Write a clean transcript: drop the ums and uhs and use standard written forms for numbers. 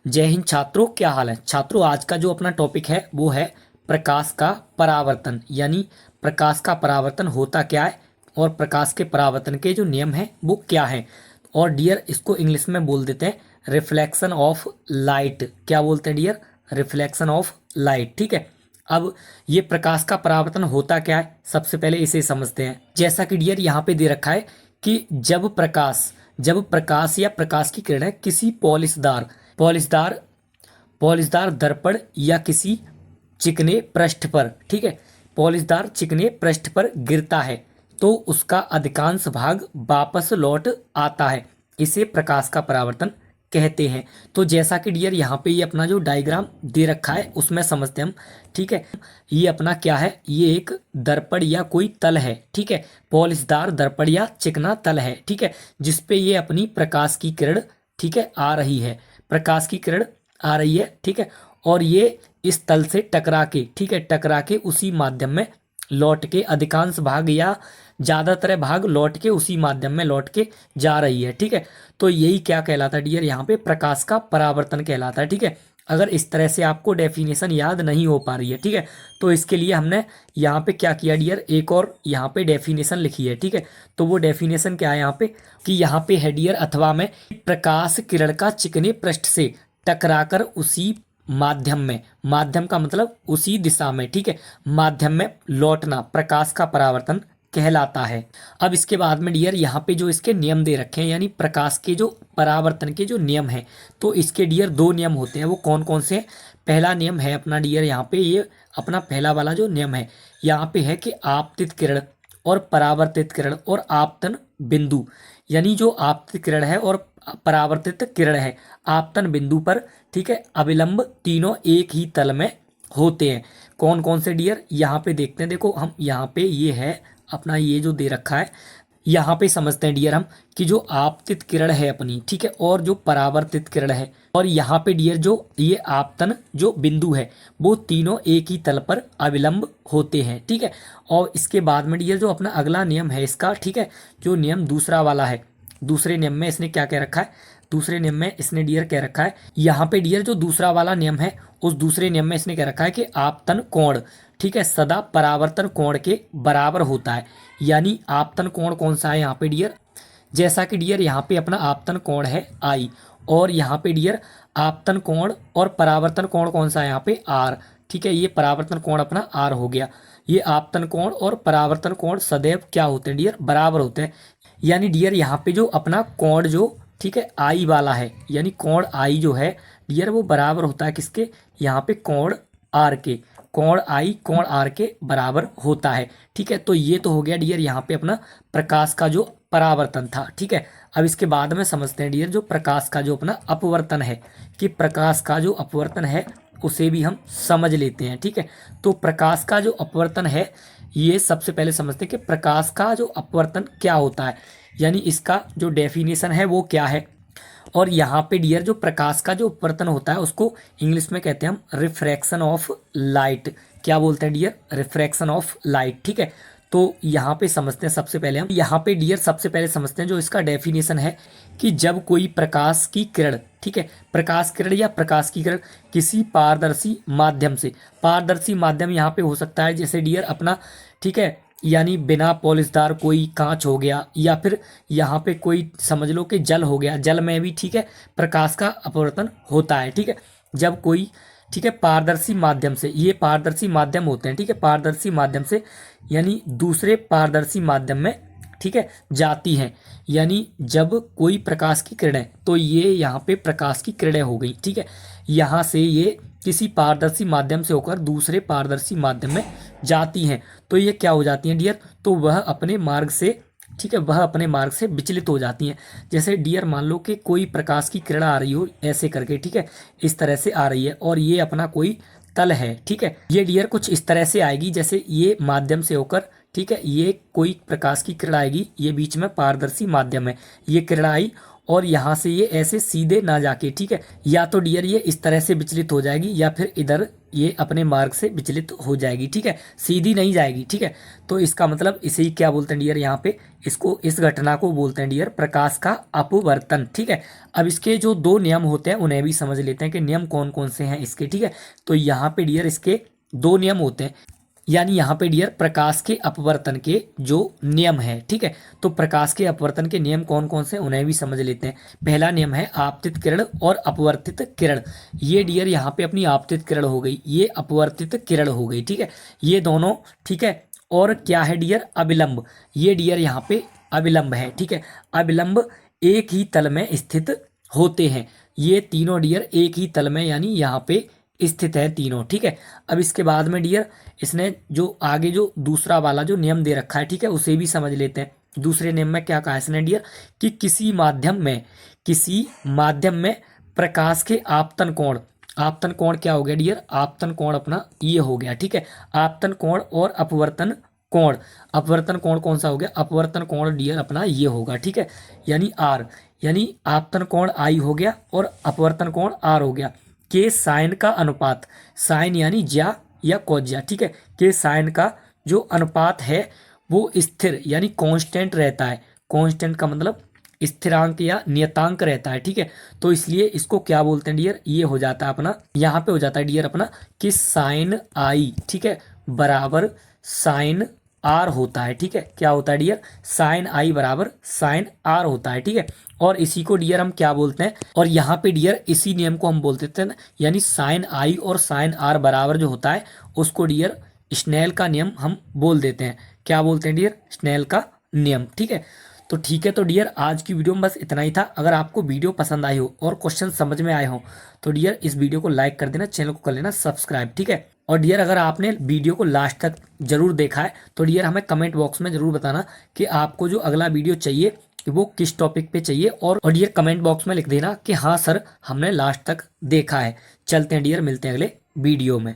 जय हिंद छात्रों, क्या हाल है छात्रों। आज का जो अपना टॉपिक है वो है प्रकाश का परावर्तन। यानी प्रकाश का परावर्तन होता क्या है और प्रकाश के परावर्तन के जो नियम हैं वो क्या हैं। और डियर इसको इंग्लिश में बोल देते हैं रिफ्लेक्शन ऑफ लाइट। क्या बोलते हैं डियर? Reflection of light. ठीक है, अब ये प्रकाश का परावर्तन होता क्या है, सबसे पहले इसे समझते हैं। जैसा कि डियर यहाँ पे दे रखा है कि जब प्रकाश या प्रकाश की किरण किसी पॉलिशदार पॉलिशदार दर्पण या किसी चिकने पृष्ठ पर, ठीक है, पॉलिशदार चिकने पृष्ठ पर गिरता है तो उसका अधिकांश भाग वापस लौट आता है। इसे प्रकाश का परावर्तन कहते हैं। तो जैसा कि डियर यहाँ पे ये अपना जो डायग्राम दे रखा है उसमें समझते हैं हम। ठीक है, ये अपना क्या है, ये एक दर्पण या कोई तल है। ठीक है, पॉलिशदार दर्पण या चिकना तल है। ठीक है, जिसपे ये अपनी प्रकाश की किरण, ठीक है, आ रही है। प्रकाश की किरण आ रही है। ठीक है, और ये इस तल से टकरा के, ठीक है, टकरा के उसी माध्यम में लौट के अधिकांश भाग या ज्यादातर भाग लौट के उसी माध्यम में लौट के जा रही है। ठीक है, तो यही क्या कहलाता है डियर, यहाँ पे प्रकाश का परावर्तन कहलाता है। ठीक है, अगर इस तरह से आपको डेफिनेशन याद नहीं हो पा रही है, ठीक है, तो इसके लिए हमने यहाँ पे क्या किया डियर, एक और यहाँ पे डेफिनेशन लिखी है। ठीक है, तो वो डेफिनेशन क्या है यहाँ पे कि यहाँ पे है डियर, अथवा में प्रकाश किरण का चिकने पृष्ठ से टकराकर उसी माध्यम का मतलब उसी दिशा में, ठीक है, माध्यम में लौटना प्रकाश का परावर्तन कहलाता है। अब इसके बाद में डियर यहाँ पे जो इसके नियम दे रखे हैं, यानी प्रकाश के जो परावर्तन के जो नियम हैं, तो इसके डियर दो नियम होते हैं। वो कौन कौन से हैं? पहला नियम है अपना डियर यहाँ पे, ये अपना पहला वाला जो नियम है यहाँ पे है कि आपतित किरण और परावर्तित किरण और आपतन बिंदु, यानी जो आपतित किरण है और परावर्तित किरण है, आपतन बिंदु पर, ठीक है, अविलंब तीनों एक ही तल में होते हैं। कौन कौन से डियर यहाँ पे देखते हैं। देखो हम यहाँ पे ये है अपना, ये जो दे रखा है यहाँ पे समझते हैं डियर हम कि जो आपतित किरण है अपनी, ठीक है, और जो परावर्तित किरण है, और यहाँ पे डियर जो ये आपतन जो बिंदु है वो तीनों एक ही तल पर अविलंब होते हैं। ठीक है, और इसके बाद में डियर जो अपना अगला नियम है इसका, ठीक है, जो नियम दूसरा वाला है, दूसरे नियम में इसने क्या कह रखा है, दूसरे नियम में इसने डियर कह रखा है, यहाँ पे डियर जो दूसरा वाला नियम है उस दूसरे नियम में इसने कह रखा है कि आपतन कोण, ठीक है, सदा परावर्तन कोण के बराबर होता है। यानी आपतन कोण कौन सा है यहाँ पे डियर, जैसा कि डियर यहाँ पे अपना आपतन कोण है आई, और यहाँ पे डियर आपतन कोण और परावर्तन कोण कौन सा है यहाँ पे आर। ठीक है, ये परावर्तन कोण अपना आर हो गया। ये आपतन कोण और परावर्तन कोण सदैव क्या होते हैं डियर, बराबर होते हैं। यानी डियर यहाँ पे जो अपना कोण जो, ठीक है, आई वाला है, यानी कोण आई जो है डियर वो बराबर होता है किसके, यहाँ पे कोण आर के, कोण आई कोण आर के बराबर होता है। ठीक है, तो ये तो हो गया डियर यहाँ पे अपना प्रकाश का जो परावर्तन था। ठीक है, अब इसके बाद में समझते हैं डियर जो प्रकाश का जो अपना अपवर्तन है, कि प्रकाश का जो अपवर्तन है उसे भी हम समझ लेते हैं। ठीक है, तो प्रकाश का जो अपवर्तन है ये सबसे पहले समझते हैं कि प्रकाश का जो अपवर्तन क्या होता है, यानी इसका जो डेफिनेशन है वो क्या है। और यहाँ पे डियर जो प्रकाश का जो अपवर्तन होता है उसको इंग्लिश में कहते हैं हम रिफ्रैक्शन ऑफ लाइट। क्या बोलते हैं डियर, रिफ्रैक्शन ऑफ लाइट। ठीक है, तो यहाँ पे समझते हैं सबसे पहले हम, यहाँ पे डियर सबसे पहले समझते हैं जो इसका डेफिनेशन है कि जब कोई प्रकाश की किरण, ठीक है, प्रकाश किरण या प्रकाश की किरण किसी पारदर्शी माध्यम से, पारदर्शी माध्यम यहाँ पे हो सकता है जैसे डियर अपना, ठीक है, यानी बिना पॉलिशदार कोई कांच हो गया, या फिर यहाँ पे कोई समझ लो कि जल हो गया, जल में भी, ठीक है, प्रकाश का अपवर्तन होता है। ठीक है, जब कोई, ठीक है, पारदर्शी माध्यम से, ये पारदर्शी माध्यम होते हैं, ठीक है, पारदर्शी माध्यम से यानी दूसरे पारदर्शी माध्यम में, ठीक है, जाती हैं। यानी जब कोई प्रकाश की किरणें, तो ये यहाँ पे प्रकाश की किरणें हो गई, ठीक है, यहाँ से ये किसी पारदर्शी माध्यम से होकर दूसरे पारदर्शी माध्यम में जाती हैं, तो ये क्या हो जाती हैं डियर, तो वह अपने मार्ग से, ठीक है, वह अपने मार्ग से विचलित हो जाती हैं। जैसे डियर मान लो कि कोई प्रकाश की किरण आ रही हो ऐसे करके, ठीक है, इस तरह से आ रही है, और ये अपना कोई तल है। ठीक है, ये डियर कुछ इस तरह से आएगी, जैसे ये माध्यम से होकर, ठीक है, ये कोई प्रकाश की किरण आएगी, ये बीच में पारदर्शी माध्यम है, ये किरण आई और यहाँ से ये ऐसे सीधे ना जाके, ठीक है, या तो डियर ये इस तरह से विचलित हो जाएगी या फिर इधर ये अपने मार्ग से विचलित हो जाएगी, ठीक है, सीधी नहीं जाएगी, ठीक है। तो इसका मतलब इसे ही क्या बोलते हैं डियर यहाँ पे, इसको इस घटना को बोलते हैं डियर प्रकाश का अपवर्तन, ठीक है। अब इसके जो दो नियम होते हैं उन्हें भी समझ लेते हैं कि नियम कौन कौन से हैं इसके, ठीक है। तो यहाँ पे डियर इसके दो नियम होते हैं, यानी यहाँ पे डियर प्रकाश के अपवर्तन के जो नियम है, ठीक है। तो प्रकाश के अपवर्तन के नियम कौन कौन से उन्हें भी समझ लेते हैं। पहला नियम है आपतित किरण और अपवर्तित किरण। ये डियर यहाँ पे अपनी आपतित किरण हो गई, ये अपवर्तित किरण हो गई, ठीक है, ये दोनों, ठीक है। और क्या है डियर, अविलंब। ये डियर यहाँ पे अविलंब है, ठीक है। अविलंब एक ही तल में स्थित होते हैं। ये तीनों डियर एक ही तल में यानी यहाँ पे स्थित है तीनों, ठीक है। अब इसके बाद में डियर इसने जो आगे जो दूसरा वाला जो नियम दे रखा है, ठीक है, उसे भी समझ लेते हैं। दूसरे नियम में क्या कहा है इसने डियर कि किसी माध्यम में प्रकाश के आपतन कोण, आपतन कोण क्या हो गया डियर, आपतन कोण अपना ये हो गया, ठीक है। आपतन कोण और अपवर्तन कोण, अपवर्तन कोण कौन सा हो गया, अपवर्तन कोण डियर अपना ये होगा, ठीक है, यानी आर, यानी आपतन कोण आई हो गया और अपवर्तन कोण आर हो गया। के साइन का अनुपात, साइन यानी ज्या या कोज्या, ठीक है, के साइन का जो अनुपात है वो स्थिर यानी कांस्टेंट रहता है। कांस्टेंट का मतलब स्थिरांक या नियतांक रहता है, ठीक है। तो इसलिए इसको क्या बोलते हैं डियर, ये हो जाता है अपना, यहाँ पे हो जाता है डियर अपना कि साइन आई, ठीक है, बराबर साइन आर होता है, ठीक है। क्या होता है डियर, साइन आई बराबर साइन आर होता है, ठीक है। और इसी को डियर हम क्या बोलते हैं, और यहाँ पे डियर इसी नियम को हम बोलते थे ना, यानी साइन आई और साइन आर बराबर जो होता है उसको डियर स्नेल का नियम हम बोल देते हैं। क्या बोलते हैं डियर, स्नेल का नियम, ठीक है। तो ठीक है, तो डियर आज की वीडियो में बस इतना ही था। अगर आपको वीडियो पसंद आई हो और क्वेश्चन समझ में आए हो तो डियर इस वीडियो को लाइक कर देना, चैनल को कर लेना सब्सक्राइब, ठीक है। और डियर अगर आपने वीडियो को लास्ट तक जरूर देखा है तो डियर हमें कमेंट बॉक्स में जरूर बताना कि आपको जो अगला वीडियो चाहिए कि वो किस टॉपिक पे चाहिए, और डियर कमेंट बॉक्स में लिख देना कि हाँ सर हमने लास्ट तक देखा है। चलते हैं डियर, मिलते हैं अगले वीडियो में।